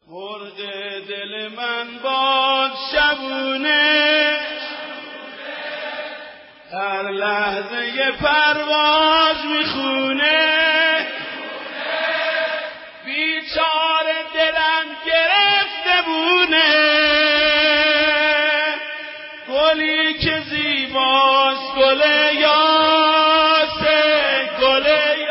مرغ دل من باد شبونه، در لحظه پرواز میخونه. بیچاره دلم گرفته بونه، گلی که زیباست گل یاسه، گل یاسه،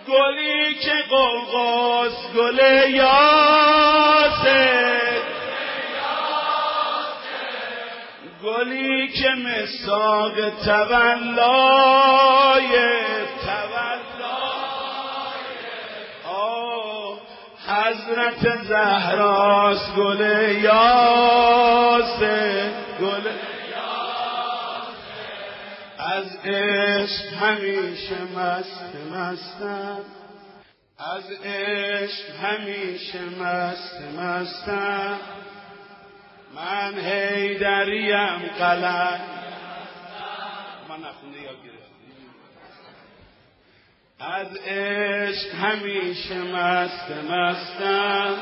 گلی که قوقاست گل یاسه، گلی که مساق تولای حضرت زهراست گل یاسه، گل از عشق همیشه مستم، از عشق همیشه مستم. من حیدریم قلم من نخونده یاد گرفتم. از عشق همیشه مستم،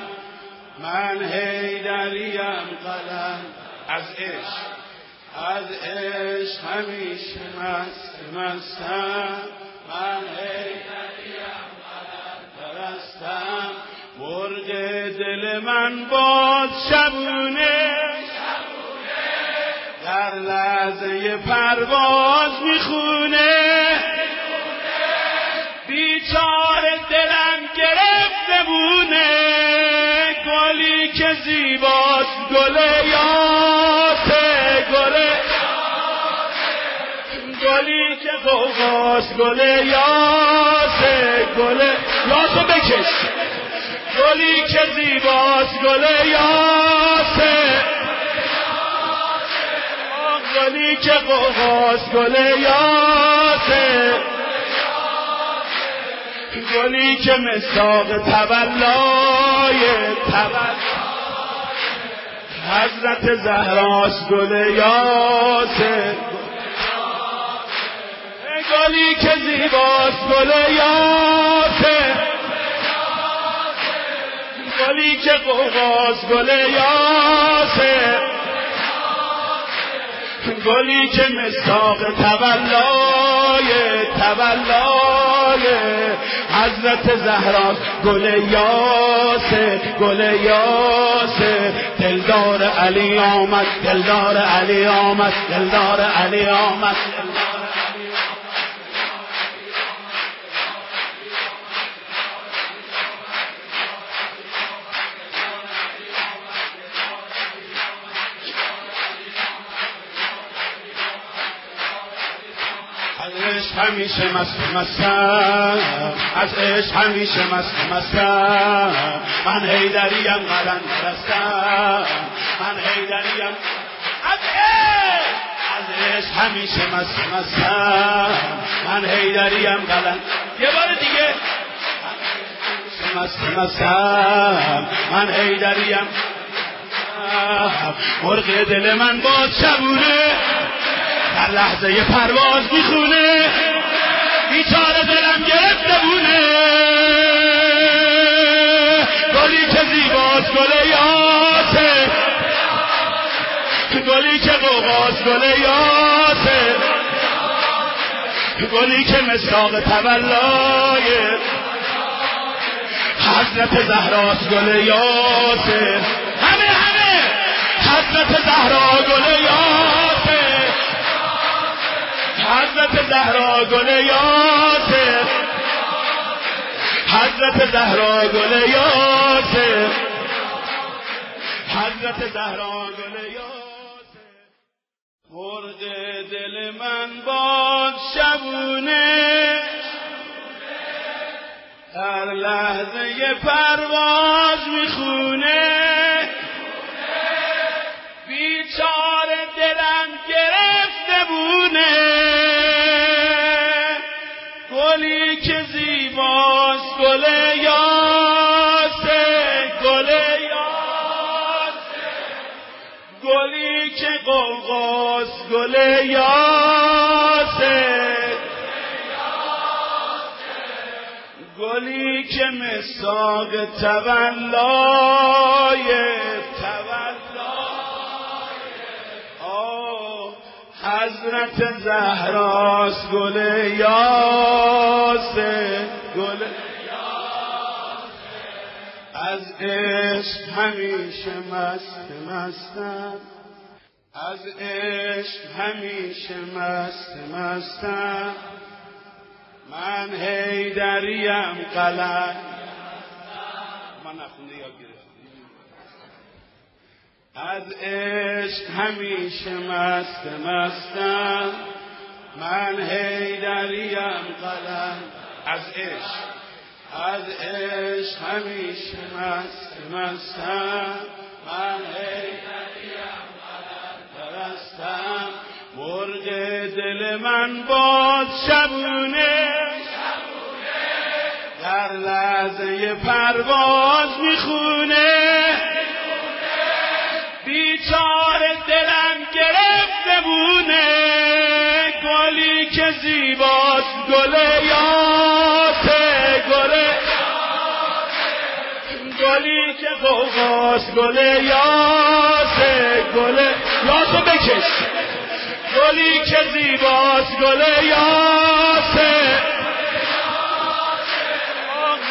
من حیدریم قلم. از عشق همیشه مستم، من حیدریم قلم پرستم. مرغ دل من باد شبونه، در لحظه پرواز میخونه. بیچاره دلم گرفته بونه، گلی که زیباست گل یاسه، گلی که قوقاست گل یاسه، گل یاسه بکش، گلی که زیباست گل یاسه، گلی که قوقاست گل یاسه، گلی که مساق تولای حضرت زهراست گل یاسه، گلی که زیباست گل یاسه، گلی که قوقاست گل یاسه، گلی که مساق تولای حضرت زهراست گل یاسه، گل یاسه. دلدار علی آمد، دلدار علی آمد، دلدار علی آمد. از عشق همیشه مستم، از عشق همیشه مستم. من حیدریم قلم پرستم، من حیدریم. از عشق همیشه مستم، من حیدریم قلم. یه بار دیگه. مستم، من حیدریم. مرغ دل من باد شبونه، در لحظه پرواز میخونه. بیچاره دلم گرفته بونه، گلی که زیباست گل یاسه، گلی که قوقاست گل یاسه، گلی که مساق تولای حضرت زهراست گل یاسه. همه حضرت زهرا گل یاسه، حضرت زهرا گل یاسه، حضرت زهرا گل یاسه، حضرت زهرا گل یاسه. مرغ دل من باد شبونه، در لحظه پرواز میخونه. بیچاره دلم گرفته بونه، گلی که زیباست گل یاسه، گل یاسه، گلی که قوقاست گل یاسه، گلی گلی که مساق تولای حضرت زهراست، گل یاسه گل از عشق همیشه مستم، از عشق همیشه مستم، من حیدریم قلم من نخونده یاد گرفتم، از عشق همیشه مستم، من حیدریم قلم از عشق همیشه مستم، من حیدریم قلم پرستم، مرغ دل من باد شبونه در لحظه پرواز میخونه، بیچاره دلم گرفته بونه، گلی که زیباست گل یاسه گلی که غوغاست گل یاسه یاسه بکش، گلی که زیباست گل یاسه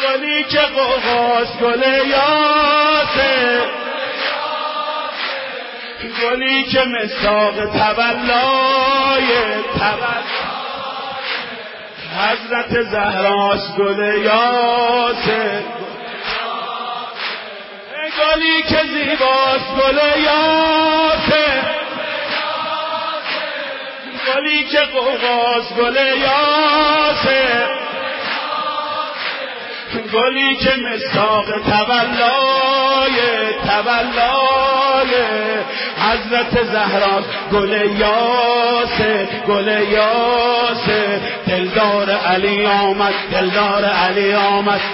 گلی که غوغاست گل یاسه گلی که مساق تولای حضرت زهراست گل یاسه گلی که زیباست گل یاسه گلی که غوغاست گل یاسه گلی که مساق تولای حضرت زهراست گل یاسه دلدار علی آمد